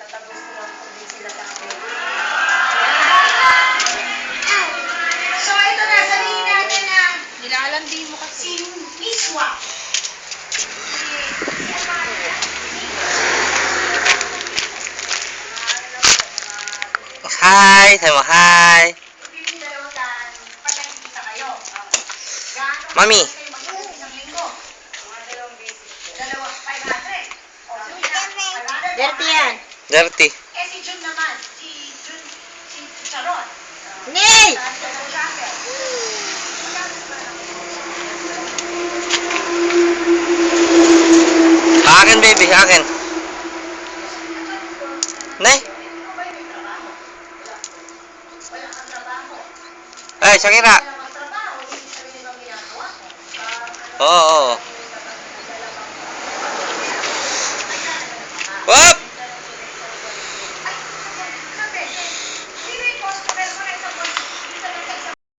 Tatagos ko lang kung di sila sa akin. So, ito na. Sabihin natin na Nilalandi mo kasi. si Miswa. Si Amaya. Hi! Sabi mo, hi! Ibibigay dalawa daan pag nakikita kayo. Gaano Mami. kayo mag-uwi isang linggo? Mga dalawang beses. Dalawa, 500. O, sige na. 500. Dirty yan. Dirty. Eh, si Jun naman. Si Jun, si Charon. Nay! Dalawang jacket. Akin, baby. Akin. Nay! Ikaw ba yung may trabaho? Wala kang trabaho. Ay, Shakira!